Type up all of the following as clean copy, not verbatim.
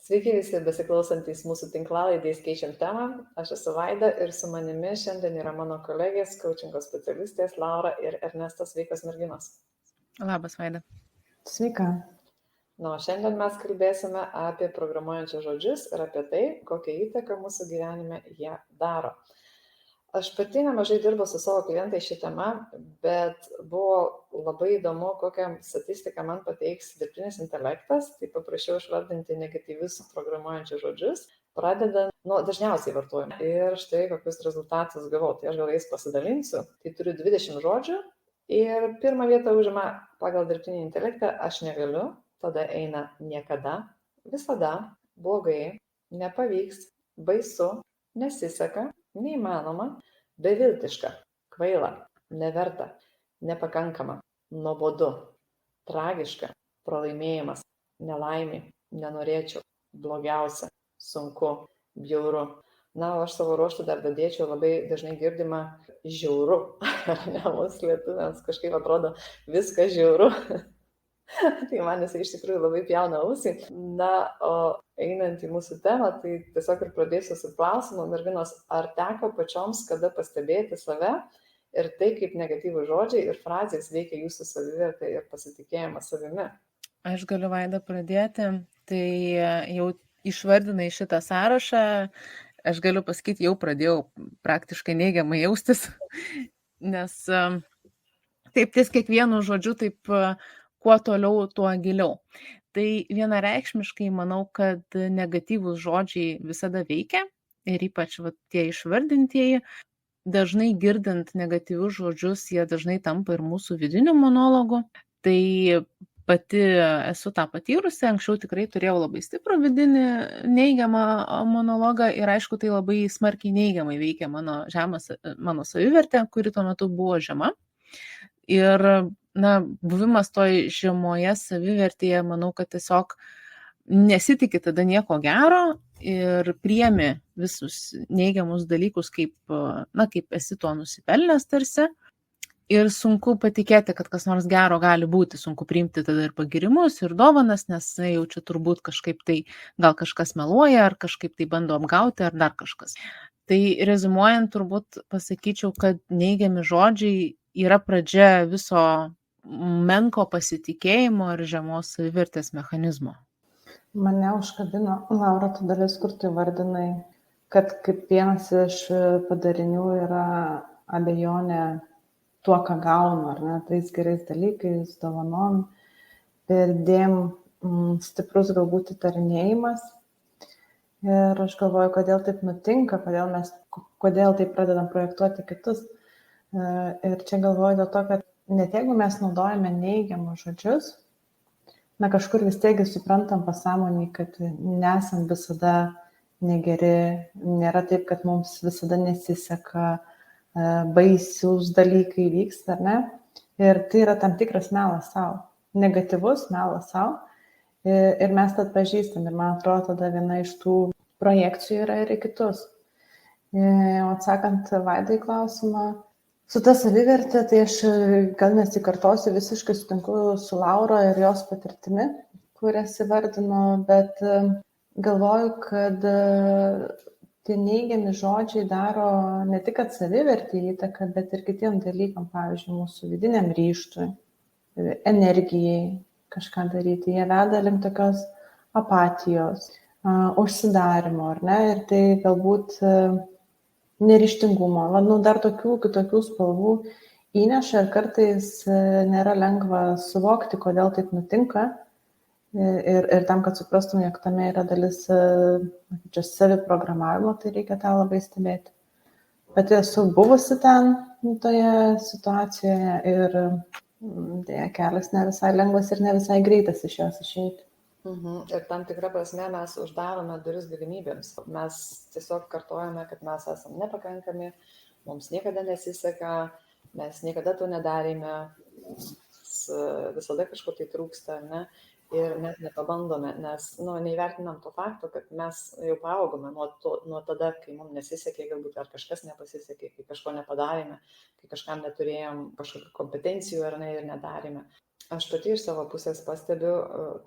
Sveiki visi besiklausantys mūsų tinklalaidės Keičiam temą. Aš esu Vaida ir su manimi šiandien yra mano kolegės, coachingo specialistės Laura ir Ernestas. Sveikos merginos. Labas, Vaida. Sveika. Šiandien mes kalbėsime apie programuojančius žodžius ir apie tai, kokią įtaką mūsų gyvenime jie daro. Aš pati nemažai dirbu su savo klientais šią temą, bet buvo labai įdomu, kokią statistiką man pateiks dirbtinis intelektas, tai paprašiau išvardinti negatyvius programuojančius žodžius, pradedant nuo dažniausiai vartojimų. Ir štai kokius rezultatus gavau, tai aš gal jais pasidalinsiu. Tai turiu 20 žodžių ir pirmą vietą užima pagal dirbtinį intelektą aš negaliu, tada eina niekada, visada, blogai, nepavyks, baisu, nesiseka, neįmanoma, beviltiška, kvaila, neverta, nepakankama, nuobodu, tragiška, pralaimėjimas, nelaimė, nenorėčiau, blogiausia, sunku, bjauru. O aš savo ruožtu dar dadėčiau labai dažnai girdimą žiauru, ar ne, mūsų lietuviams kažkaip atrodo viskas žiauru. Tai man jis iš tikrųjų labai pjauna ausį. O einant į mūsų temą, tai tiesiog ir pradėsiu su klausimu, merginos, ar teko pačioms kada pastebėti save ir tai, kaip negatyvūs žodžiai ir frazės veikia jūsų savivertę ir pasitikėjimą savimi? Aš galiu, Vaida, pradėti. Tai jau išvardinai šitą sąrašą, aš galiu pasakyti, jau pradėjau praktiškai neigiamai jaustis, nes taip ties kiekvienu žodžiu taip kuo toliau, tuo giliau. Tai vienareikšmiškai manau, kad negatyvūs žodžiai visada veikia ir ypač tie išvardintieji, dažnai girdint negatyvius žodžius, jie dažnai tampa ir mūsų vidiniu monologu. Tai pati esu tą patyrusi, anksčiau tikrai turėjau labai stiprų vidinį neigiamą monologą ir aišku, tai labai smarkiai neigiamai veikia mano savivertė, kuri tuo metu buvo žema. Ir buvimas toj žemoje savivertėje, manau, kad tiesiog nesitikė tada nieko gero ir priemi visus neigiamus dalykus, kaip esi to nusipelnęs tarsi. Ir sunku patikėti, kad kas nors gero gali būti, sunku priimti tada ir pagirimus, ir dovanas, nes jau čia turbūt kažkaip tai gal kažkas meluoja, ar kažkaip tai bando apgauti, ar dar kažkas. Tai rezimuojant, turbūt pasakyčiau, kad neigiami žodžiai yra pradžia viso menko pasitikėjimo ir žemos savivertės mechanizmo. Mane užkabino, Laura, tu dalis, kur tu vardinai, kad kaip vienas iš padarinių yra abejonė tuo, ką gaunu, ar ne, tais gerais dalykais, dovanom, perdėm stiprus galbūt įtarinėjimas. Ir aš galvoju, kodėl taip nutinka, kodėl taip pradedam projektuoti kitus. Ir čia galvoju dėl to, kad net jeigu mes naudojame neigiamus žodžius, kažkur vis tiek suprantam pasąmonį, kad nesam visada negeri, nėra taip, kad mums visada nesiseka, baisius dalykai vyksta, ar ne? Ir tai yra tam tikras melas savo, negatyvus melas savo. Ir mes tą atpažįstam ir man atrodo, tada viena iš tų projekcijų yra ir į kitus. Atsakant Vaidai klausimą, su ta savivertė, tai aš gal nesikartosiu, visiškai sutinku su Laura ir jos patirtimi, kurias įvardino, bet galvoju, kad tie neigiami žodžiai daro ne tik kad savivertį įtaką, bet ir kitiem dalykam, pavyzdžiui, mūsų vidiniam ryžtui, energijai kažką daryti. Jie veda link tokios apatijos, užsidarimo, ar ne, ir tai galbūt neryžtingumo, dar tokių kitokių spalvų įneša ir kartais nėra lengva suvokti, kodėl taip nutinka ir tam, kad suprastum, jog tame yra dalis saviprogramavimo, tai reikia tą labai stebėti. Pati esu buvusi ten toje situacijoje ir kelias ne visai lengvas ir ne visai greitas iš jos išeiti. Ir tam tikrą prasme mes uždarome duris galimybėms. Mes tiesiog kartojame, kad mes esame nepakankami, mums niekada nesiseka, mes niekada to nedarėme, visada kažko tai trūksta, ne? Ir net nepabandome, nes neįvertinam to fakto, kad mes jau paaugome nuo tada, kai mums nesisekė, galbūt ar kažkas nepasisekė, kai kažko nepadarėme, kai kažkam neturėjom kažkokių kompetencijų ar ne ir nedarėme. Aš pati iš savo pusės pastebiu,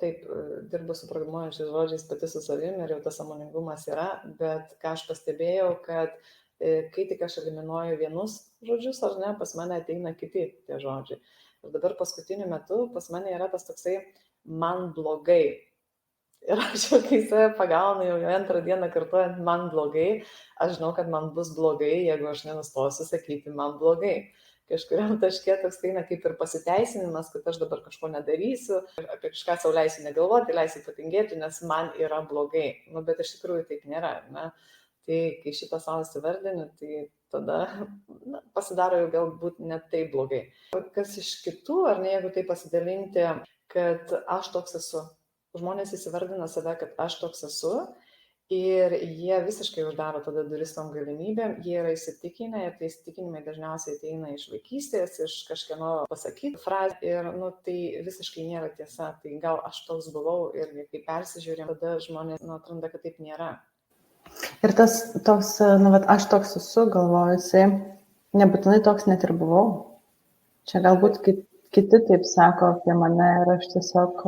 taip, dirbu su programuojančiais žodžiais pati su savimi ir jau tas sąmoningumas yra, bet ką aš pastebėjau, kad kai tik aš eliminuoju vienus žodžius, ar ne, pas mane ateina kiti tie žodžiai. Ir dabar paskutiniu metu pas mane yra tas toksai man blogai. Ir aš jau kai save pagaunu jau antrą dieną kartuojant man blogai, aš žinau, kad man bus blogai, jeigu aš nenustosiu sakyti man blogai. Kažkuriam taške toks eina kaip ir pasiteisinimas, kad aš dabar kažko nedarysiu, apie kažką sau leisiu negalvoti, leisiu patingėti, nes man yra blogai. Nu, bet iš tikrųjų taip nėra. Ne? Tai kai šitą savo įsivardini, tai tada pasidaro jau galbūt net taip blogai. Kas iš kitų, ar ne, jeigu tai pasidalinti, kad aš toks esu. Žmonės įsivardina save, kad aš toks esu. Ir jie visiškai uždaro tada duris tom galimybėm, jie yra įsitikinę ir tai įsitikinimai dažniausiai ateina iš vaikystės, iš kažkieno pasakyti frazę ir tai visiškai nėra tiesa, tai gal aš toks buvau ir kai persižiūrėjom, tada žmonės atranda, kad taip nėra. Ir tas toks, aš toks esu, galvojusi, nebūtinai toks net ir buvau. Čia galbūt kiti taip sako apie mane ir aš tiesiog,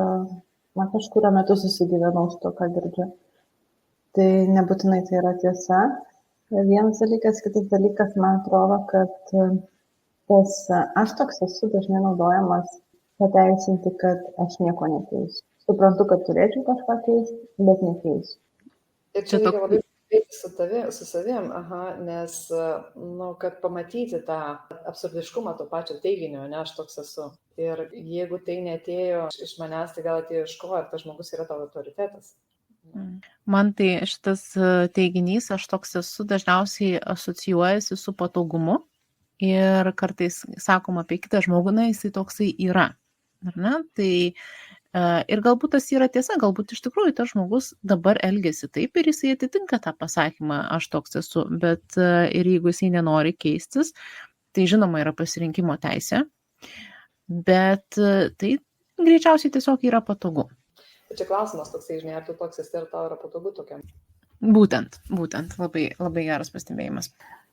kažkurio metu susigyvenau su to, ką girdžiu. Tai nebūtinai tai yra tiesa. Vienas dalykas, kitas dalykas, man atrodo, kad tas aš toks esu dažnai naudojamas pateisinti, kad aš nieko nekeisiu. Suprantu, kad turėčiau kažką keisti, bet nekeisiu. Ir čia reikia labai kalbėti su savim, nes, kad pamatyti tą absurdiškumą to pačio teiginio, ne, aš toks esu. Ir jeigu tai neatėjo iš manęs, tai gal atėjo iš ko, ar tas žmogus yra tavo autoritetas. Man tai šitas teiginys, aš toks esu, dažniausiai asocijuojasi su patogumu ir kartais sakoma apie kitą žmogų, jisai toksai yra. Ar ne? Tai ir galbūt tas yra tiesa, galbūt iš tikrųjų tas žmogus dabar elgiasi taip ir jisai atitinka tą pasakymą, aš toks esu, bet ir jeigu jisai nenori keistis, tai žinoma yra pasirinkimo teisė, bet tai greičiausiai tiesiog yra patogu. Čia klausimas toksai, žinai, ar tu toks esi, ar tau yra patogu tokiam? Būtent, labai, labai geras pastebėjimas.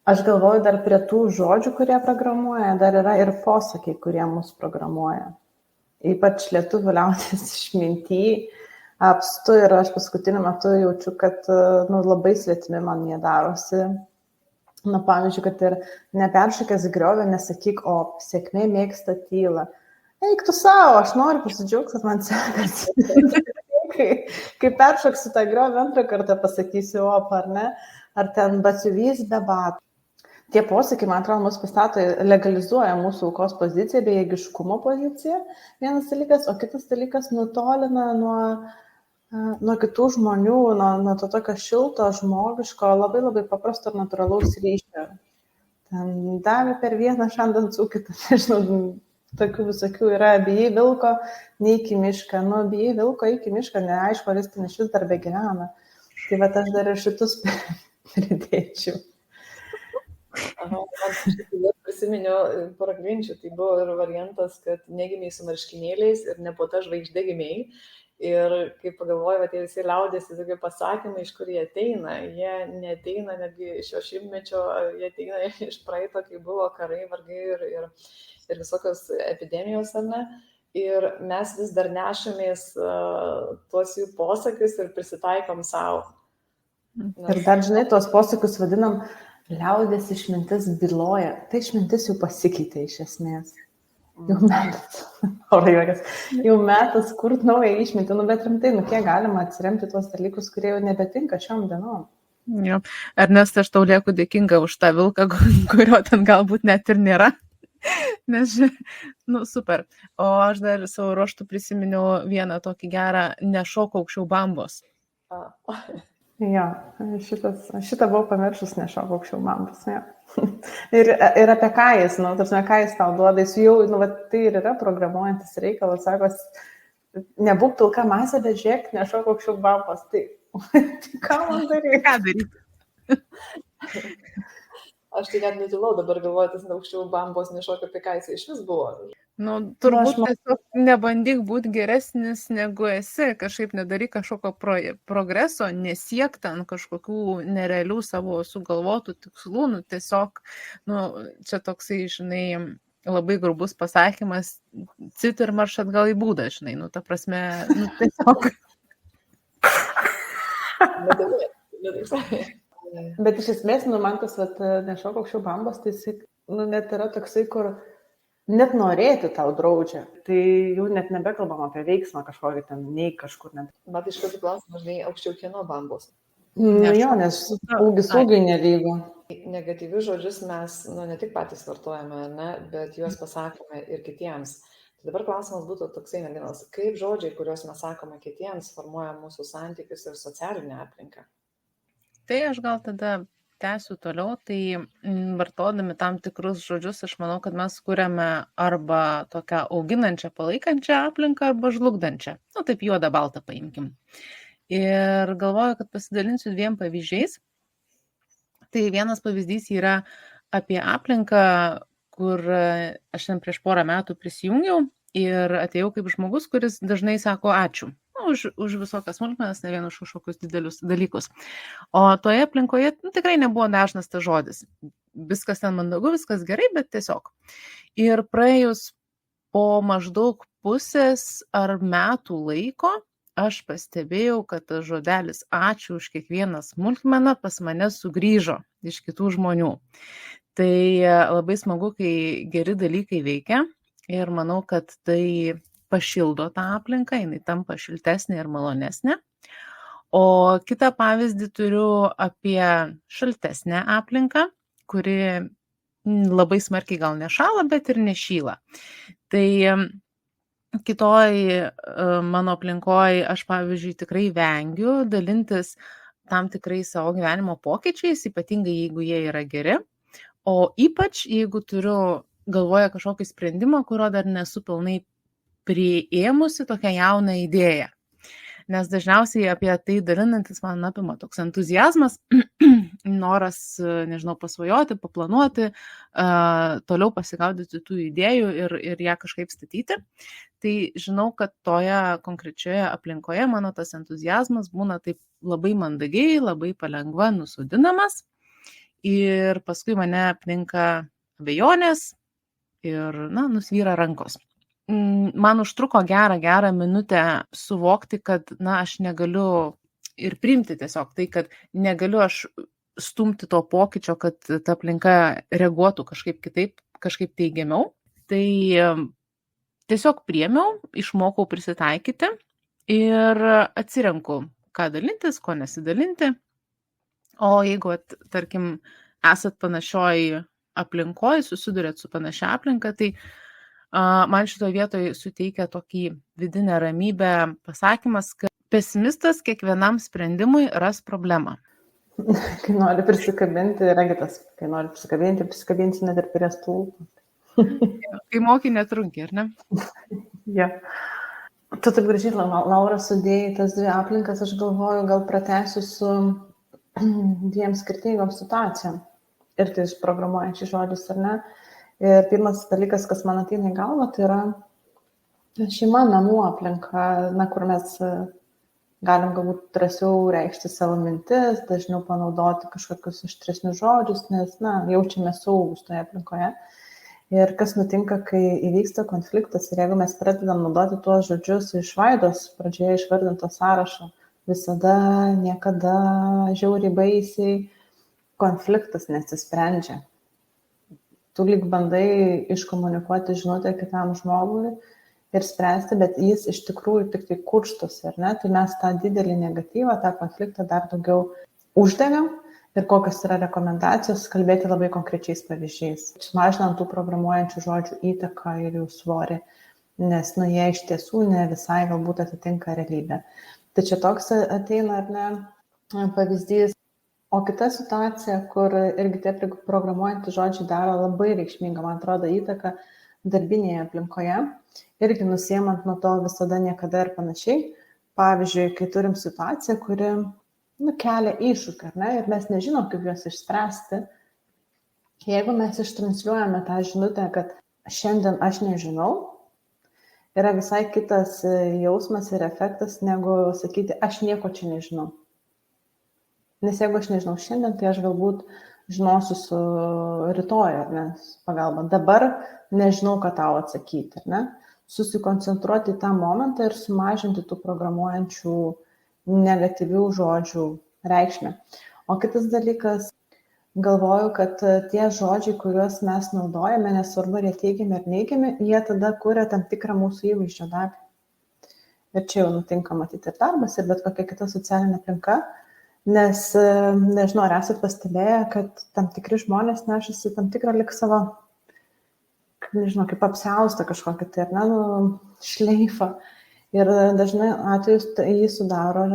Aš galvoju, dar prie tų žodžių, kurie programuoja, dar yra ir posakiai, kurie mus programuoja. Ypač lietuvių liaudies išminty apstu ir aš paskutiniu metu jaučiu, kad labai svetimi man jie darosi. Pavyzdžiui, kad ir neperšokęs griovio, nesakyk, o sėkmė mėgsta tylą. Eik tu savo, aš noriu pasidžiaugti, kad man sekasi. Kai peršoksiu tą griovį, antrą kartą pasakysiu op, ar ne? Ar ten batsiuvys be batų. Tie posakiai, man atrodo, mus pastato, legalizuoja mūsų aukos poziciją, bejėgiškumo poziciją. Vienas dalykas, o kitas dalykas nutolina nuo kitų žmonių, nuo to tokio šilto, žmogiško, labai labai paprasto ir natūralaus ryšio. Ten davė per vieną šiandien cūkitą, nežinau, tokių visokių yra, bijai vilko, neik į mišką, bijai vilko, eik į mišką, neaišku, ar jis ten iš vis dar begyvena. Tai aš dar ir šitus pridėčiau. Prisiminiau paragvinčių, tai buvo ir variantas, kad negimiai su marškinėliais ir nepota žvaigždė gimiai. Ir kaip pagalvoju, tie visi liaudėsi tokie pasakymai, iš kur jie ateina. Jie neateina netgi iš šio šimtmečio, jie ateina iš praeito, kai buvo karai, vargai ir visokios epidemijos, ar ne. Ir mes vis dar nešamės tuos jų posakius ir prisitaikom savo. Ir dar, žinai, tuos posakius vadinam liaudės išmintis byloja. Tai išmintis jau pasikeitė iš esmės. Jau metas kurt naują išmintį, bet rimtai, kiek galima atsiremti tuos dalykus, kurie jau nebetinka šiom dienom. Jo. Ernesta, aš tau lieku dėkinga už tą vilką, kurio ten galbūt net ir nėra. Nes, super. O aš dar savo ruoštų prisiminiau vieną tokį gerą nešok aukščiau bambos. Jo, šitą buvau pamiršus, nešok aukščiau bambos. Ja. Ir apie ką jis, ką jis tau duoda, jis jau, tai ir yra programuojantis reikalas, sako, nebūk pilka masė, bet žiūrėk, nešok aukščiau bambos. Tai ką man daryti? Ką daryti? Aš tai net nutilau, dabar galvoju, tas aukščiau bambos nešok, apie ką jis iš vis buvo. Turbūt tiesiog nebandyk būti geresnis negu esi, kažkaip nedaryk kažkokio progreso, nesiek ten kažkokių nerealių savo sugalvotų tikslų, tiesiog, čia toksai, žinai, labai grubus pasakymas, cit ir marš atgal į būdą, žinai, nu, ta prasme, nu, tiesiog. Bet iš esmės, nu, man tas, nešok aukščiau bambos, tai jis, nu, net yra toksai, kur net norėti tau draudžia. Tai jau net nebekalbam apie veiksmą kažkokį ten, nei kažkur net. Bet iš karto klausimas, žinai, aukščiau kieno bambos. Nu, jo, nes ūgis ūgiui nelygu. Negatyvius žodžius mes, nu, ne tik patys vartojame, ne, bet juos pasakome ir kitiems. Tai dabar klausimas būtų toksai nedinas, kaip žodžiai, kuriuos mes sakome kitiems, formuoja mūsų santykius ir socialinę aplinką? Tai aš gal tada tęsiu toliau, tai vartodami tam tikrus žodžius, aš manau, kad mes kuriame arba tokią auginančią, palaikančią aplinką, arba žlugdančią. Nu, taip juodą baltą paimkim. Ir galvoju, kad pasidalinsiu 2 pavyzdžiais. Tai vienas pavyzdys yra apie aplinką, kur aš ten prieš porą metų prisijungiau ir atėjau kaip žmogus, kuris dažnai sako ačiū. Už visokias smulkmenas, ne vien už kažkokius didelius dalykus. O toje aplinkoje tikrai nebuvo dažnas tas žodis. Viskas ten mandagu, viskas gerai, bet tiesiog. Ir praėjus po maždaug pusės ar metų laiko, aš pastebėjau, kad tas žodelis ačiū už kiekvieną smulkmeną pas mane sugrįžo iš kitų žmonių. Tai labai smagu, kai geri dalykai veikia ir manau, kad tai pašildo tą aplinką, jinai tampa šiltesnė ir malonesnė. O kitą pavyzdį turiu apie šaltesnę aplinką, kuri labai smarkiai gal nešala, bet ir nešyla. Tai kitoj mano aplinkoj aš, pavyzdžiui, tikrai vengiu dalintis tam tikrai savo gyvenimo pokyčiais, ypatingai jeigu jie yra geri, o ypač jeigu turiu galvoje kažkokį sprendimą, kurio dar nesu pilnai priėmusi tokią jauną idėją. Nes dažniausiai apie tai dalinantis man apima toks entuzijazmas, noras, nežinau, pasvajoti, paplanuoti, toliau pasigaudyti tų idėjų ir ją kažkaip statyti. Tai žinau, kad toje konkrečioje aplinkoje mano tas entuzijazmas būna taip labai mandagiai, labai palengva nusodinamas ir paskui mane apninka abejonės ir, nusvyra rankos. Man užtruko gerą minutę suvokti, kad, aš negaliu ir priimti tiesiog tai, kad negaliu aš stumti to pokyčio, kad ta aplinka reaguotų kažkaip kitaip, kažkaip teigiamiau. Tai tiesiog priėmiau, išmokau prisitaikyti ir atsirenku, ką dalintis, ko nesidalinti. O jeigu, tarkim, esat panašioj aplinkoj, susidurėt su panašia aplinka, tai man šitoje vietoje suteikia tokį vidinę ramybę pasakymas, kad pesimistas kiekvienam sprendimui ras problemą. Kai nori prisikabinti, yra kitas. Kai nori prisikabinti net ir prie stulpų. Kai moki netrunki, ar ne? Ja. Tu taip gražiai, Laura, sudėjai tas 2 aplinkas, aš galvoju, gal pratęsiu su 2 skirtingom situacijom. Ir tai programuojančiai žodžius, ar ne? Ir pirmas dalykas, kas man ateina į galvą, tai yra šeima, namų aplinka, kur mes galim galbūt drąsiau reikšti savo mintis, dažniau panaudoti kažkokius aštresnius žodžius, nes, jaučiame saugus toje aplinkoje. Ir kas nutinka, kai įvyksta konfliktas ir jeigu mes pradedam naudoti tuos žodžius iš Vaidos pradžioje išvardinto sąrašo, visada, niekada, žiauriai baisiai, konfliktas nesisprendžia. Tu lyg bandai iškomunikuoti žinutę kitam žmogui ir spręsti, bet jis iš tikrųjų tik tai kurstosi, ar ne? Tai mes tą didelį negatyvą, tą konfliktą dar daugiau uždegam ir kokios yra rekomendacijos, kalbėti labai konkrečiais pavyzdžiais. Sumažinant tų programuojančių žodžių įtaką ir jų svorį, nes jie iš tiesų ne visai galbūt atitinka realybę. Tai čia toks ateina, ar ne, pavyzdys. O kita situacija, kur irgi tie programuojantys žodžiai daro labai reikšmingą, man atrodo, įtaką darbinėje aplinkoje, irgi nusiemant nuo to visada, niekada ir panašiai. Pavyzdžiui, kai turim situaciją, kuri kelia iššūkį, ar ne, ir mes nežinom, kaip juos išspręsti, jeigu mes ištransliuojame tą žinutę, kad šiandien aš nežinau, yra visai kitas jausmas ir efektas, negu sakyti, aš nieko čia nežinau. Nes jeigu aš nežinau šiandien, tai aš galbūt žinosiu su rytoj, ar ne, pagalba. Dabar nežinau, ką tau atsakyti, ar ne. Susikoncentruoti į tą momentą ir sumažinti tų programuojančių negatyvių žodžių reikšmę. O kitas dalykas, galvoju, kad tie žodžiai, kuriuos mes naudojame, nesvarbu, ar jie teigiami ar neigiami, jie tada kuria tam tikrą mūsų įvaizdžio dalį. Ir čia jau nutinka matyti ir darbas, ir bet kokia kita socialinė aplinka, nes nežinau, ar esate pastebėję, kad tam tikri žmonės nešasi tam tikrą lik savo, nežinau, kaip apsiaustą kažkokį tai, ar ne, šleifą. Ir dažnai atvejus jį sudaro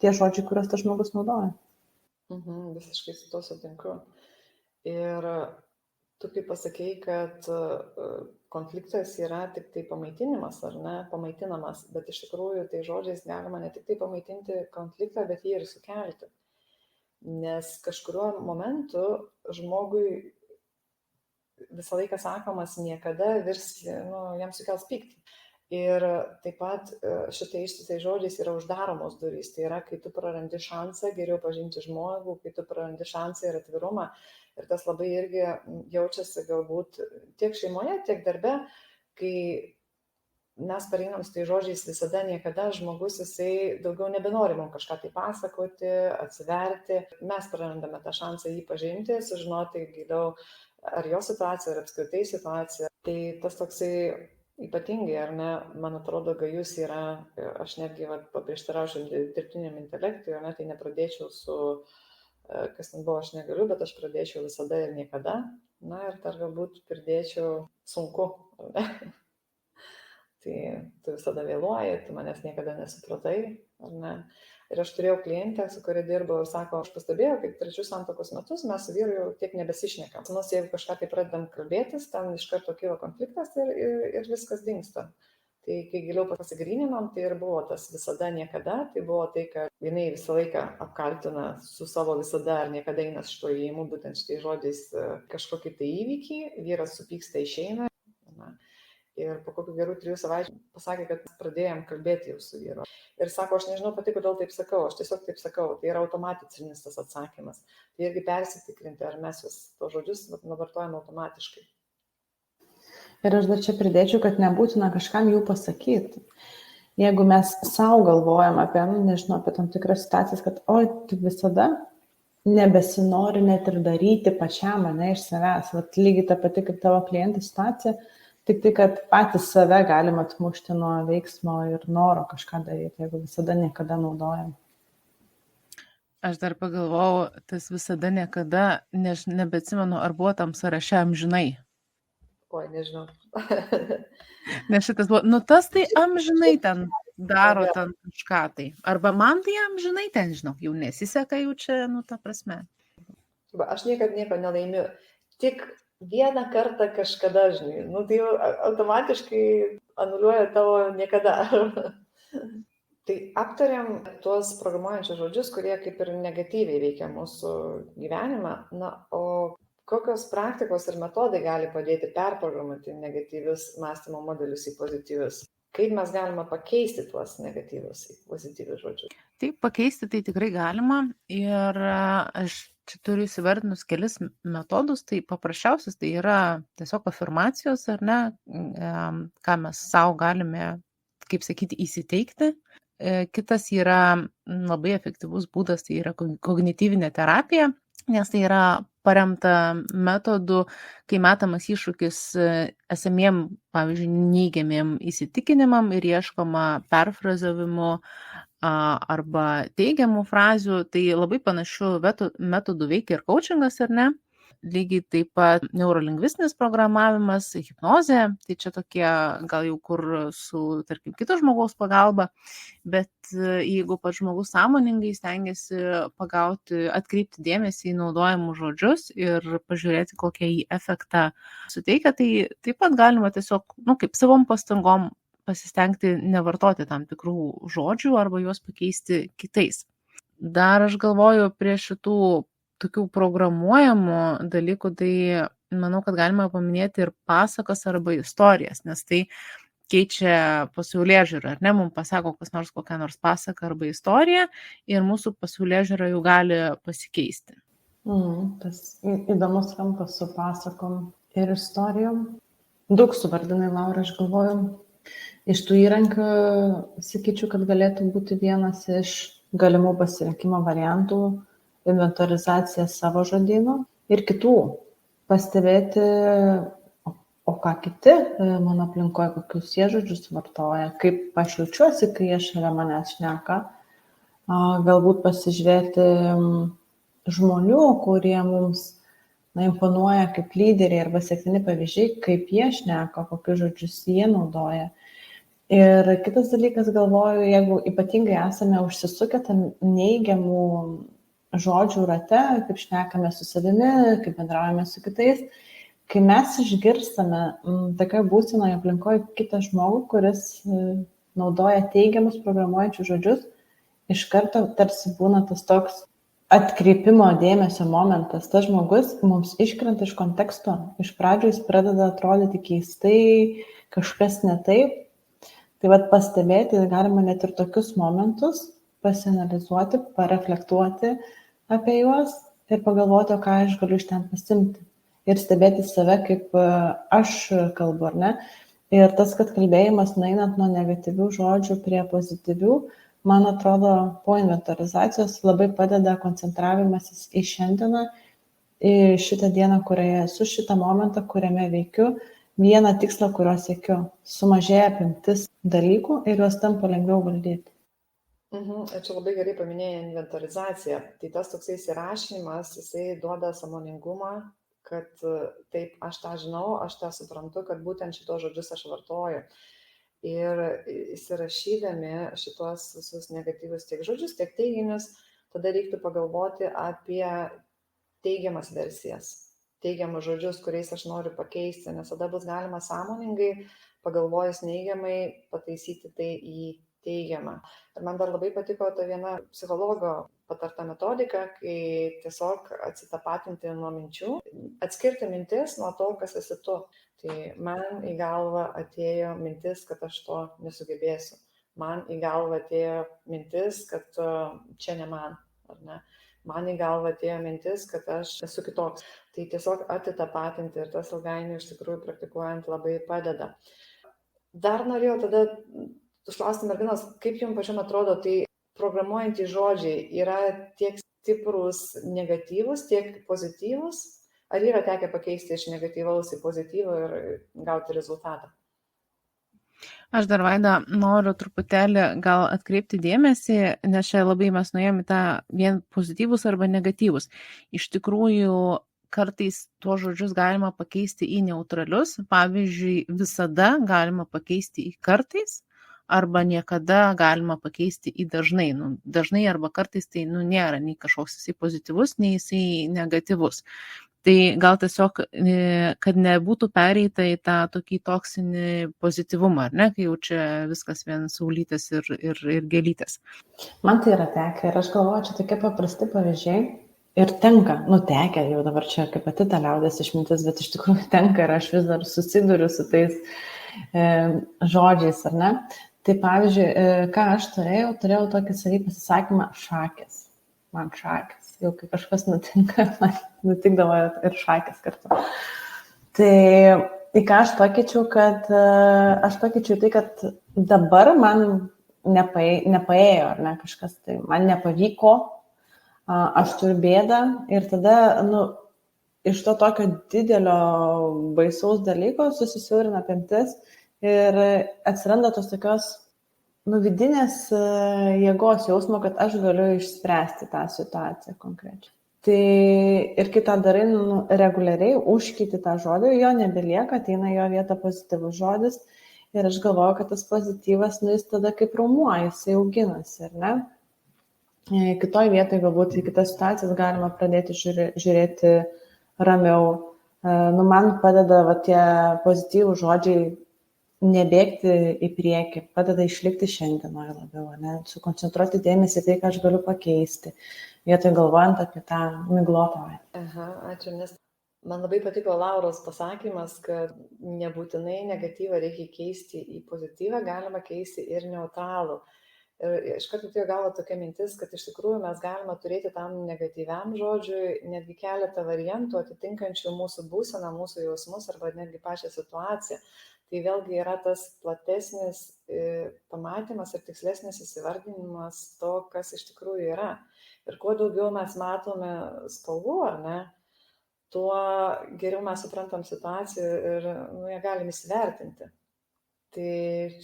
tie žodžiai, kuriuos tas žmogus naudoja. Visiškai su to sutinku. Ir tu kaip pasakei, kad konfliktas yra tik tai pamaitinimas, ar ne, pamaitinamas, bet iš tikrųjų tai žodžiais galima ne tik tai pamaitinti konfliktą, bet jį ir sukelti. Nes kažkuriuo momentu žmogui visą laiką sakomas niekada jam sukels pyktį. Ir taip pat šitai ištisai žodžiais yra uždaromos durys. Tai yra, kai tu prarandi šansą geriau pažinti žmogų, kai tu prarandi šansą ir atvirumą. Ir tas labai irgi jaučiasi galbūt tiek šeimoje, tiek darbe, kai mes pareinam su tai žodžiais visada, niekada, žmogus jisai daugiau nebenori mums kažką tai pasakoti, atsiverti. Mes prarandame tą šansą jį pažinti, sužinoti giliau ar jo situacija, ar apskritai situacija. Tai tas toksai ypatingai, ar ne, man atrodo, gajus yra, aš netgi paprieštaraučiau dirbtiniam intelektui, ar ne, tai nepradėčiau su, kas ten buvo, aš negaliu, bet aš pradėčiau visada ir niekada, na ir dar galbūt pridėčiau sunku, ar ne? Tai tu visada vėluoji, tu manęs niekada nesupratai, ar ne? Ir aš turėjau klientę, su kuria dirbau ir sako, aš pastebėjau, kad 3 santuokos metus mes su vyru jau tiek nebesišnekam. Nors jeigu kažką tai pradedam kalbėtis, ten iš karto kyla konfliktas ir viskas dingsta. Tai kai giliau pasigrininom, tai ir buvo tas visada niekada, tai buvo tai, kad jinai visą laiką apkaltina su savo visada ar niekada eina šito įėjimu, būtent šitai žodžiais kažkokį tai įvykį, vyras supyksta išeina. Ir po kokių gerų 3 savaičių pasakė, kad pradėjom kalbėti jau su vyru. Ir sako, aš nežinau pati, kodėl taip sakau, aš tiesiog taip sakau, tai yra automatinis tas atsakymas. Tai irgi persitikrinti, ar mes vis to žodžius navartojame automatiškai. Ir aš dar čia pridėčiau, kad nebūtina kažkam jų pasakyti. Jeigu mes savo galvojam apie, nežinau, apie tam tikras situacijas, kad oi, tai visada nebesinori net ir daryti pačiam, ne iš savęs. Vat lygiai ta pati kaip tavo klientų situacija, tik tai, kad patys save galima atmušti nuo veiksmo ir noro kažką daryti, jeigu visada niekada naudojam. Aš dar pagalvojau, tas visada niekada, nebeatsimenu, ar buvo tam sąraše amžinai. Oi, nežinau. Nes šitas buvo, tas tai amžinai ten daro ten kažką tai. Arba man tai amžinai ten, žinau, jau nesiseka jau čia, ta prasme. Aš niekada nieko nelaimiu. Tik vieną kartą kažkada, žinai, tai jau automatiškai anuliuoja tavo niekada. Tai aptariam tuos programuojančius žodžius, kurie kaip ir negatyviai veikia mūsų gyvenimą. O kokios praktikos ir metodai gali padėti perprogramuoti negatyvius mąstymo modelius į pozityvius? Kaip mes galime pakeisti tuos negatyvius į pozityvius žodžius? Taip, pakeisti tai tikrai galima ir aš čia turiu įsivardinus kelis metodus, tai paprasčiausias tai yra tiesiog afirmacijos, ar ne, ką mes savo galime, kaip sakyti, įsiteikti. Kitas yra labai efektyvus būdas, tai yra kognityvinė terapija, nes tai yra paremta metodu, kai metamas iššūkis esamiem, pavyzdžiui, neigiamiem įsitikinimam ir ieškoma perfrazavimų arba teigiamų frazių, tai labai panašių metodų veikia ir coachingas, ar ne? Lygiai taip pat neurolingvistinis programavimas, hipnozė, tai čia tokie gal jau kur su, tarkim, kito žmogaus pagalba, bet jeigu pats žmogus sąmoningai stengiasi pagauti, atkreipti dėmesį į naudojamus žodžius ir pažiūrėti, kokią į efektą suteikia, tai taip pat galima tiesiog, kaip savom pastangom pasistengti nevartoti tam tikrų žodžių arba juos pakeisti kitais. Dar aš galvoju prie šitų tokių programuojamų dalykų, tai manau, kad galima paminėti ir pasakas arba istorijas, nes tai keičia pasaulėžiūrą, ar ne, mums pasako kas nors kokią nors pasaką arba istoriją ir mūsų pasaulėžiūra jau gali pasikeisti. Tas įdomus kampas su pasakom ir istorijom. Daug suvardinai, Laura, aš galvoju. Iš tų įrankių, sakyčiau, kad galėtų būti vienas iš galimų pasirinkimo variantų inventorizacija savo žodyno ir kitų. Pastebėti, o ką kiti mano aplinkoje, kokius jie žodžius vartoja, kaip aš jaučiuosi, kai jie šalia manęs šneka. Galbūt pasižiūrėti žmonių, kurie mums imponuoja kaip lyderiai arba sėkmini pavyzdžiai, kaip jie šneka, kokius žodžius jie naudoja. Ir kitas dalykas, galvoju, jeigu ypatingai esame užsisukę tam neigiamų žodžių rate, kaip šnekame su savimi, kaip bendraujame su kitais, kai mes išgirstame tokioje būsenoje aplinkoje kitą žmogų, kuris naudoja teigiamus programuojančius žodžius, iš karto tarsi būna tas toks atkreipimo dėmesio momentas. Tas žmogus mums iškrenta iš konteksto. Iš pradžių jis pradeda atrodyti keistai, kažkas ne taip. Tai vat pastebėti galima net ir tokius momentus, pasianalizuoti, pareflektuoti apie juos ir pagalvoti, o ką aš galiu iš ten pasimti. Ir stebėti save, kaip aš kalbu, ar ne. Ir tas, kad kalbėjimas nueinant nuo negatyvių žodžių prie pozityvių, man atrodo, po inventorizacijos labai padeda koncentravimasis į šiandieną, į šitą dieną, kurioje esu, šitą momentą, kuriame veikiu, vieną tikslą, kurio siekiu. Sumažėja apimtis dalykų ir juos tampa lengviau valdyti. Čia labai gerai paminėjai inventorizaciją. Tai tas toksai įsirašymas, jisai duoda sąmoningumą, kad taip, aš tą žinau, aš tą suprantu, kad būtent šitos žodžius aš vartoju. Ir įsirašydami šitos visus negatyvius tiek žodžius, tiek teiginius, tada reiktų pagalvoti apie teigiamas versijas, teigiamus žodžius, kuriais aš noriu pakeisti, nes tada bus galima sąmoningai, pagalvojus neigiamai, pataisyti tai į teigiamą. Ir man dar labai patiko ta viena psichologo patarta metodika, kai tiesiog atsitapatinti nuo minčių, atskirti mintis nuo to, kas esi tu. Tai man į galvą atėjo mintis, kad aš to nesugebėsiu. Man į galvą atėjo mintis, kad čia ne man, ar ne? Man į galvą atėjo mintis, kad aš esu kitoks. Tai tiesiog atitapatinti ir tas ilgainiui iš tikrųjų praktikuojant labai padeda. Dar norėjau tada užklausti merginos, kaip jums pačiam atrodo, tai programuojantys žodžiai yra tiek stiprus negatyvus, tiek pozityvus? Ar yra tekę pakeisti iš negatyvaus į pozityvą ir gauti rezultatą? Aš dar, Vaida, noriu truputėlį gal atkreipti dėmesį, nes čia labai mes nuėjome į tą vien pozityvus arba negatyvus. Iš tikrųjų, kartais tuos žodžius galima pakeisti į neutralius. Pavyzdžiui, visada galima pakeisti į kartais, arba niekada galima pakeisti į dažnai. Dažnai arba kartais tai nėra nei kažkoks jisai pozityvus, nei jisai negatyvus. Tai gal tiesiog, kad nebūtų pereita į tą tokį toksinį pozityvumą, ar ne, kai jau čia viskas vien saulytės ir gėlytės. Man tai yra tekę ir aš galvoju, čia tokie paprasti pavyzdžiai ir tenka, tekę jau dabar čia kaip pati ta liaudės išmintis, bet iš tikrųjų tenka ir aš vis dar susiduriu su tais žodžiais, ar ne. Tai pavyzdžiui, ką aš turėjau tokį savį pasisakymą šakės, man šakės. Jau kai kažkas nutinka, man nutikdavo ir šakės kartu. Tai į ką aš pakeičiau, kad aš pakeičiau tai, kad dabar man nepaėjo, ar ne, kažkas, tai man nepavyko, aš turiu bėdą ir tada, iš to tokio didelio baisaus dalyko susisiaurina apimtis ir atsiranda tos tokios vidinės jėgos jausmo, kad aš galiu išspręsti tą situaciją konkrečiai. Tai ir kai tą darai reguliariai, užkeiti tą žodį, jo nebelieka, ateina jo vietą pozityvus žodis ir aš galvoju, kad tas pozityvas, jis tada kaip raumuo, jisai auginasi, ar ne? Kitoj vietoje galbūt į kitas situacijas galima pradėti žiūrėti ramiau. Man padeda tie pozityvūs žodžiai nebėgti į priekį, padeda išlikti šiandienoje labiau, ne? Sukoncentruoti dėmesį tai, ką aš galiu pakeisti, vietoj galvojant apie tą miglotą. Ačiū, nes man labai patiko Lauros pasakymas, kad nebūtinai negatyvą reikia keisti į pozityvą, galima keisti ir neutralų. Ir iš karto atėjo galva tokia mintis, kad iš tikrųjų mes galime turėti tam negatyviam žodžiui netgi keletą variantų atitinkančių mūsų būseną, mūsų jausmus arba netgi pačią situaciją. Tai vėlgi yra tas platesnis pamatymas ir tikslesnis įsivardinimas to, kas iš tikrųjų yra. Ir kuo daugiau mes matome spalvų, ar ne, tuo geriau mes suprantam situaciją ir ją galim įsivertinti. Tai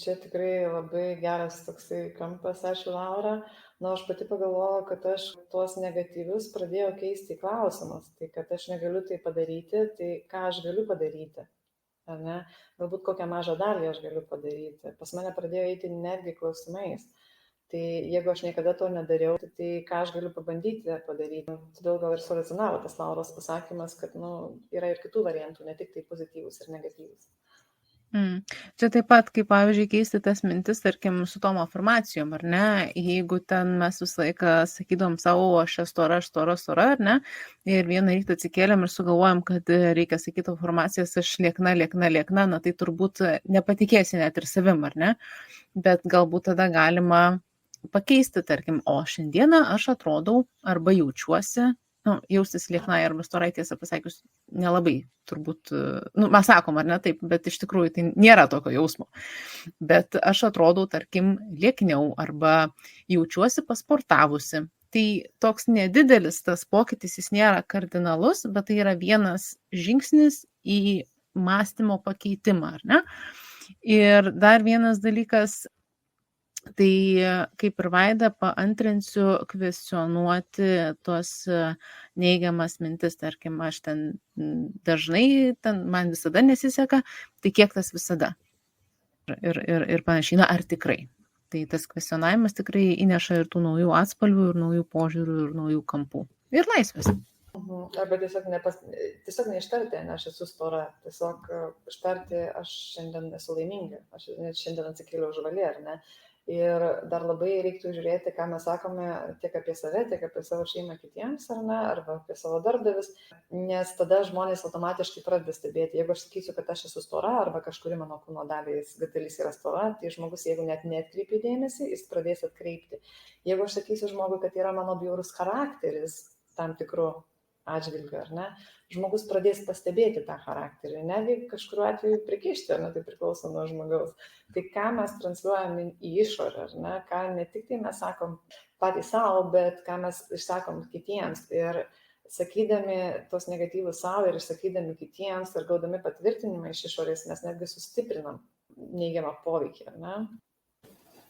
čia tikrai labai geras toksai kampas, ačiū Laura. Aš pati pagalvojau, kad aš tuos negatyvius pradėjau keisti į klausimus. Tai kad aš negaliu tai padaryti, tai ką aš galiu padaryti? Ar ne? Galbūt kokią mažą dalį aš galiu padaryti. Pas mane pradėjo eiti netgi klausimais. Tai jeigu aš niekada to nedariau, tai ką aš galiu pabandyti padaryti. Todėl gal ir surezonavo tas Lauros pasakymas, kad yra ir kitų variantų, ne tik tai pozityvus ir negatyvus. Čia taip pat, kaip pavyzdžiui, keisti tas mintis, tarkim, su tom afirmacijom, ar ne? Jeigu ten mes visą laiką sakydom savo, aš esu stora, ar ne? Ir vieną rytą atsikėlėm ir sugalvojom, kad reikia sakyti afirmacijas, aš liekna, na tai turbūt nepatikėsi net ir savim, ar ne? Bet galbūt tada galima pakeisti, tarkim, o šiandieną aš atrodau arba jaučiuosi, jaustis lieknai arba storai, tiesą pasakius, nelabai turbūt, mes sakom, ar ne taip, bet iš tikrųjų tai nėra tokio jausmo. Bet aš atrodau, tarkim, liekniau arba jaučiuosi pasportavusi. Tai toks nedidelis tas pokytis, jis nėra kardinalus, bet tai yra vienas žingsnis į mąstymo pakeitimą, ar ne? Ir dar vienas dalykas, tai kaip ir Vaida paantrinsiu kvestionuoti tuos neigiamas mintis, tarkim, aš ten dažnai, man visada nesiseka, tai kiek tas visada ir panašiai, ar tikrai. Tai tas kvestionavimas tikrai įneša ir tų naujų atspalvių, ir naujų požiūrių, ir naujų kampų. Ir laisvės. Arba tiesiog neištarti, aš esu stora, tiesiog ištarti, aš šiandien esu laiminga, aš šiandien atsikėliau žvali, ar ne? Ir dar labai reiktų žiūrėti, ką mes sakome tiek apie save, tiek apie savo šeimą kitiems, ar ne, arba apie savo darbdavius, nes tada žmonės automatiškai pradeda stebėti. Jeigu aš sakysiu, kad aš esu stora, arba kažkuri mano kūno dalis yra stora, tai žmogus, jeigu net neatkreipia dėmesį, jis pradės atkreipti. Jeigu aš sakysiu žmogui, kad yra mano bjaurus charakteris tam tikrų atžvilgių, ar ne, žmogus pradės pastebėti tą charakterį, netgi kažkuriuo atveju prikišti, ar ne, tai priklauso nuo žmogaus. Tai ką mes transliuojam į išorę, ar ne, ką ne tik tai mes sakom patys savo, bet ką mes išsakom kitiems. Ir sakydami tos negatyvus savo ir išsakydami kitiems ir gaudami patvirtinimą iš išorės, mes netgi sustiprinam neigiamą poveikį, ar ne?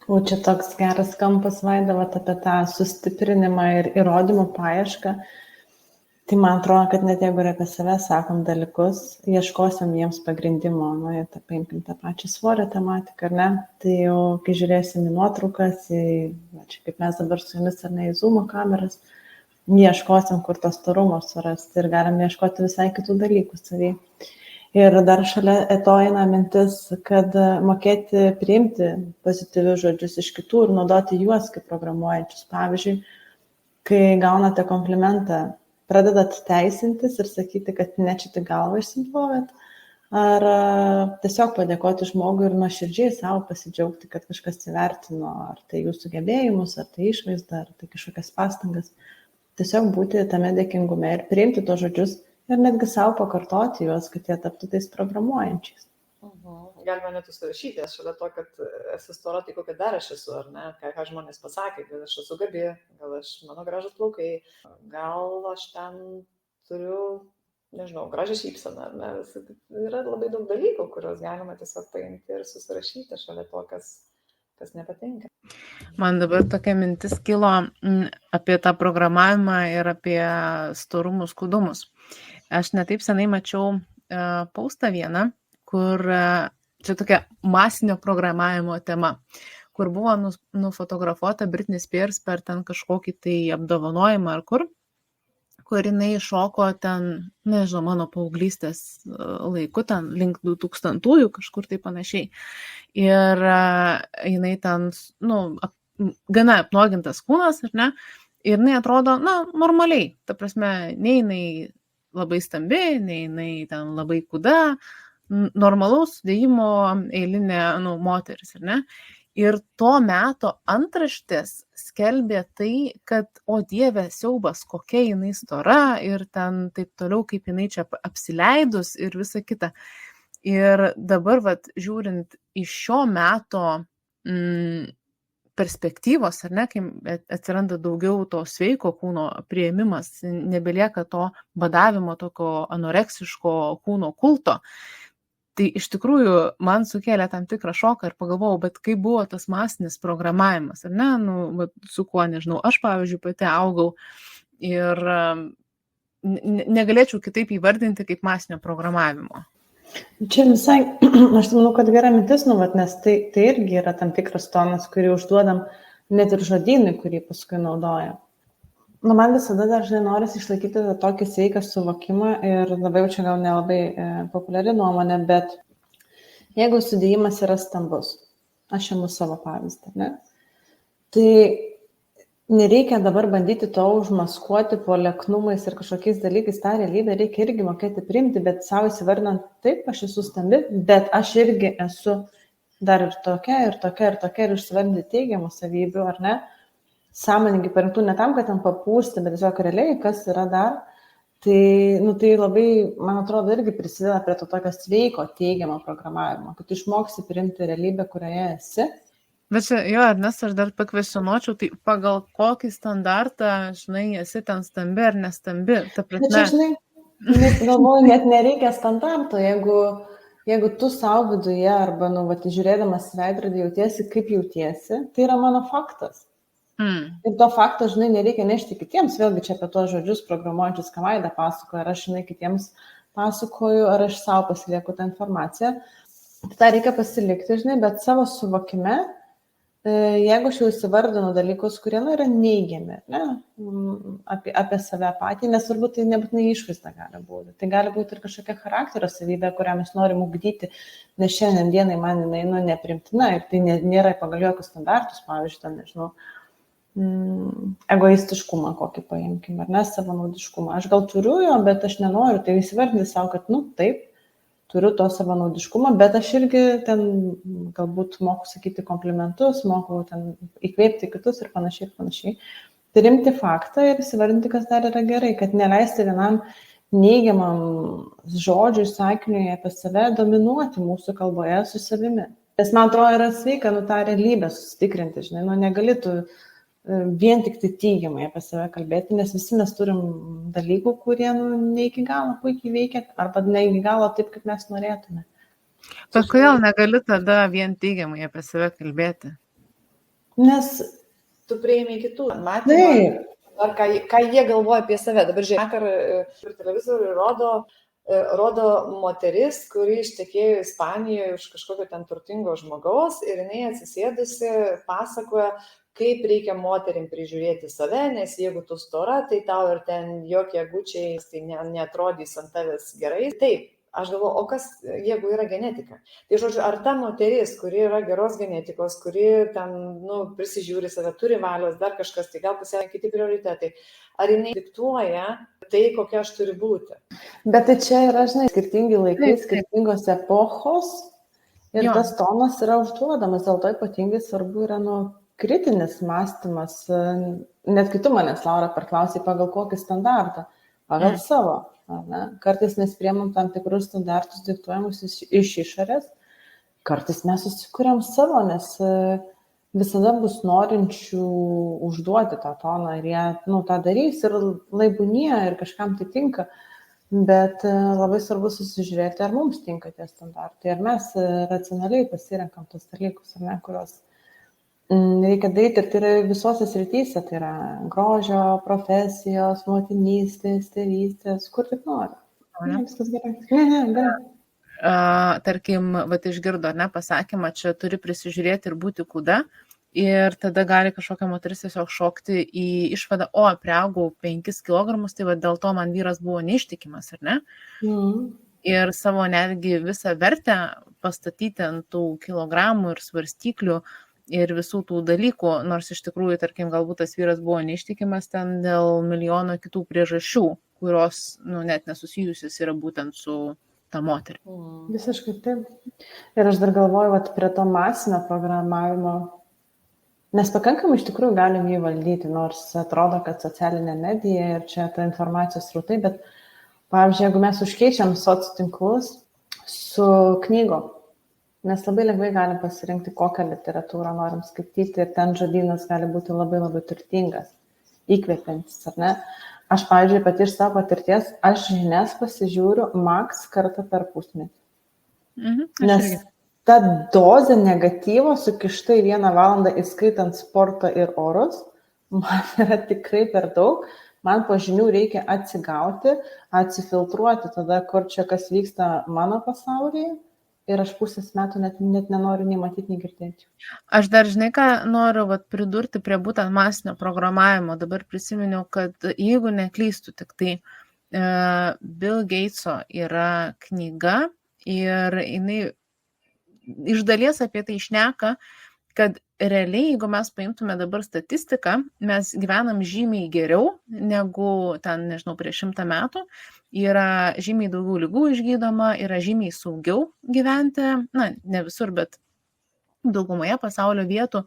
O čia toks geras kampas, Vaida, apie tą sustiprinimą ir įrodymų paiešką. Tai man atrodo, kad net jeigu apie save sakom dalykus, ieškosim jiems pagrindimo, paimkim tą pačią svorio tematiką, ar ne? Tai jau, kai žiūrėsim į nuotraukas, čia kaip mes dabar su jumis, ar ne, į Zoom kameras, ieškosim, kur tos storumo surasti ir galim ieškoti visai kitų dalykų savy. Ir dar šalia to eina mintis, kad mokėti priimti pozityvius žodžius iš kitų ir naudoti juos kaip programuojančius. Pavyzdžiui, kai gaunate komplimentą, pradedat teisintis ir sakyti, kad ne čia tik galvą išsimplovėt, ar tiesiog padėkoti žmogui ir nuoširdžiai savo pasidžiaugti, kad kažkas įvertino, ar tai jūsų gebėjimus, ar tai išvaizda, ar tai kažkokias pastangas. Tiesiog būti tame dėkingume ir priimti tos žodžius ir netgi savo pakartoti juos, kad jie taptų tais programuojančiais. Galima net užsirašyti, aš šalia to, kad esu stora, tai kokia dar aš esu, ar ne, ką žmonės pasakė, gal aš esu gabi, gal mano gražus plaukai, gal aš ten turiu, nežinau, gražią šypseną, ar ne, yra labai daug dalykų, kuriuos galima tiesiog paimti ir susirašyti šalia to, kas nepatinka. Man dabar tokia mintis kilo apie tą programavimą ir apie storumus, kūdumus. Aš netaip senai mačiau postą vieną, kur čia tokia masinio programavimo tema, kur buvo nufotografuota Britney Spears per ten kažkokį tai apdovanojimą ar kur jinai šoko ten, nežinau, mano paauglystės laiku, ten link 2000-ųjų, kažkur tai panašiai. Ir jinai ten, gana apnuogintas kūnas, ar ne? Ir jinai atrodo, normaliai, ta prasme, nei jinai labai stambi, nei jinai ten labai kuda, normalaus sudėjimo eilinė moteris, ar ne? Ir to meto antraštės skelbė tai, kad, o Dieve, siaubas, kokia jinai stora ir ten taip toliau, kaip jinai čia apsileidus ir visa kita. Ir dabar, vat, žiūrint iš šio meto perspektyvos, ar ne, kai atsiranda daugiau to sveiko kūno priėmimas, nebelieka to badavimo, tokio anoreksiško kūno kulto. Tai iš tikrųjų man sukėlė tam tikrą šoką ir pagalvojau, bet kaip buvo tas masinis programavimas, ar ne, nu, su kuo, nežinau, aš, pavyzdžiui, pati augau ir negalėčiau kitaip įvardinti kaip masinio programavimo. Čia visai, aš manau, kad gera mintis, nes tai irgi yra tam tikras tonas, kurį užduodam net ir žodynui, kurį paskui naudoja. Man visada dažnai norisi išlaikyti tokį sveiką suvokimą ir labai jau čia gal nelabai populiari nuomonė, bet jeigu sudėjimas yra stambus, aš imu savo pavyzdį, ne? Tai nereikia dabar bandyti to užmaskuoti po leknumais ir kažkokiais dalykais, tą realybę reikia irgi mokėti priimti, bet savo įsivardinant, taip, aš esu stambi, bet aš irgi esu dar ir tokia, ir tokia, ir tokia, ir išsivardinti teigiamų savybių, ar ne? Sąmoningai parinktų ne tam, kad ten papūsti, bet tiesiog realiai, kas yra dar, tai labai, man atrodo, irgi prisideda prie to tokio sveiko teigiamo programavimo, kad išmoksi priimti realybę, kurioje esi. Bet čia, jo, Ernestai, aš dar pakvestionuočiau, tai pagal kokį standartą, žinai, esi ten stambi ar nestambi, ta prasme. Bet čia, žinai, galvoju, net nereikia standarto, jeigu tu savo viduje arba, žiūrėdamas veidrodį jautiesi, kaip jautiesi, tai yra mano faktas. Ir to fakto, žinai, nereikia nešti kitiems, vėlgi čia apie tuos žodžius programuojančius, ką Vaida pasakoja, ar aš, žinai, kitiems pasakoju, ar aš savo pasilieku tą informaciją. Tai tą reikia pasilikti, žinai, bet savo suvokime, jeigu aš jau įsivardinu dalykus, kurie yra neigiami, ne, apie save patį, nesvarbu, tai nebūtinai išvaizda gali būti. Tai gali būti ir kažkokia charakterio savybė, kurią mes norim ugdyti, nes šiandien dienai man jinai neprimtina ir tai nėra pagal jokius standartus, pavyzdžiui, ten, nežinau, egoistiškumą kokį paimkim, ar ne, savanaudiškumą. Aš gal turiu jo, bet aš nenoriu, tai įsivardinti savo, kad, taip, turiu to savanaudiškumą, bet aš irgi ten galbūt moku sakyti komplimentus, moku ten įkvėpti kitus ir panašiai. Tai rimti faktą ir įsivardinti, kas dar yra gerai, kad neleisti vienam neigiamam žodžiui, sakiniui apie save dominuoti mūsų kalboje su savimi. Nes man atrodo yra sveika, tą realybę susitikrinti, žinai, negali tu vien tik tai teigiamai apie save kalbėti, nes visi mes turim dalykų, kurie ne iki galo puikiai veikia, arba ne iki galo taip, kaip mes norėtume. Bet kodėl negali tada vien teigiamai apie save kalbėti? Nes tu prieimi kitų matymą, ar ką jie galvoja apie save. Dabar žiūrėk, per televizorių rodo moteris, kuri ištekėjo Ispanijoje už kažkokio ten turtingo žmogaus ir jinai atsisėdusi pasakoja, kaip reikia moterim prižiūrėti save, nes jeigu tu stora, tai tau ir ten jokie gučiai, tai neatrodys ant tavęs gerai. Taip, aš galvoju, o kas, jeigu yra genetika? Tai žodžiu, ar ta moteris, kuri yra geros genetikos, kuri ten, prisižiūri save, turi valios, dar kažkas, tai gal pasiekia kiti prioritetai, ar jinai diktuoja tai, kokia aš turiu būti? Bet tai čia yra, žinai, skirtingi laikai, skirtingos epochos ir tas tonas yra užduodamas, dėl to ypatingai svarbu yra kritinis mąstymas, net kitų manęs, Laura, paklausai, pagal kokį standartą, pagal savo. Ne? Kartais mes priemam tam tikrus standartus diktuojamus iš išorės, kartais mes susikuriam savo, nes visada bus norinčių užduoti tą toną ir jie tą darys ir laibūnie ir kažkam tai tinka, bet labai svarbu susižiūrėti, ar mums tinka tie standartai, ar mes racionaliai pasirenkam tos dalykus, ar ne, kurios reikia daryti, ir tai yra visose srityse, tai yra grožio, profesijos, motinystės, tėvystės, kur tik nori. Viskas gerai. Gerai. Tarkim, išgirdo, pasakymą, čia turi prisižiūrėti ir būti kūda, ir tada gali kažkokia moteris tiesiog šokti į išvadą, priaugau 5 kg, tai dėl to man vyras buvo neištikimas, ar ne? Ir savo netgi visą vertę pastatyti ant tų kilogramų ir svarstyklių ir visų tų dalykų, nors iš tikrųjų, tarkim, galbūt tas vyras buvo neištikimas ten dėl milijono kitų priežasčių, kurios net nesusijusios yra būtent su tą moterį. Visiškai taip. Ir aš dar galvoju, vat, prie to masinio programavimo, nes pakankamai iš tikrųjų galim jį valdyti, nors atrodo, kad socialinė medija ir čia ta informacijos srautai, bet, pavyzdžiui, jeigu mes užkeičiam sociotinklus su knygom, mes labai lengvai galim pasirinkti, kokią literatūrą norim skaityti ir ten žodynas gali būti labai labai turtingas, įkvepiantis, ar ne? Aš, pavyzdžiui, pati iš savo patirties, aš žinias pasižiūriu maks kartą per pusmetį. Nes ta dozė negatyvo sukišta į 1 valandą įskaitant sportą ir orus, man yra tikrai per daug. Man po žinių reikia atsigauti, atsifiltruoti tada, kur čia kas vyksta mano pasaulyje. Ir aš pusės metų net nenoriu nei matyti, nei girdėti. Aš dar, žinai, ką noriu pridurti prie būtent masinio programavimo. Dabar prisiminiau, kad jeigu neklystu, tik tai Bill Gateso yra knyga ir jinai iš dalies apie tai šneka, kad realiai, jeigu mes paimtume dabar statistiką, mes gyvenam žymiai geriau negu ten, nežinau, prieš 100 metų. Yra žymiai daugiau ligų išgydoma, yra žymiai saugiau gyventi, na, ne visur, bet daugumoje pasaulio vietų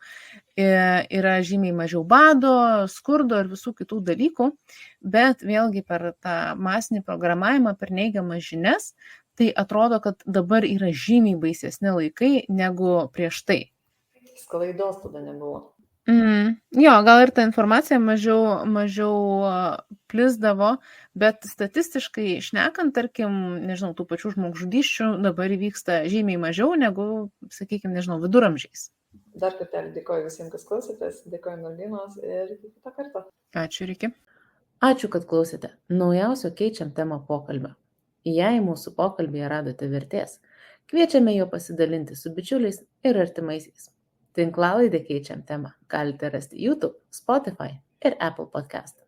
yra žymiai mažiau bado, skurdo ir visų kitų dalykų, bet vėlgi per tą masinį programavimą, per neigiamas žinias, tai atrodo, kad dabar yra žymiai baisesni laikai negu prieš tai. Sklaidos tada nebuvo. Jo, gal ir ta informacija mažiau plisdavo, bet statistiškai šnekant, tarkim, nežinau, tų pačių žmogžudysčių dabar įvyksta žymiai mažiau negu, sakykime, nežinau, viduramžiais. Dar kartelį dėkoju visiems, kas klausėtės, dėkoju merginos ir iki kitą kartą. Ačiū, Riki. Ačiū, kad klausėte naujausio Keičiam temą pokalbio. Jei mūsų pokalbėje radote vertės, kviečiame jo pasidalinti su bičiuliais ir artimaisiais. Tinklalaidę Keičiam temą galite rasti YouTube, Spotify ir Apple Podcast.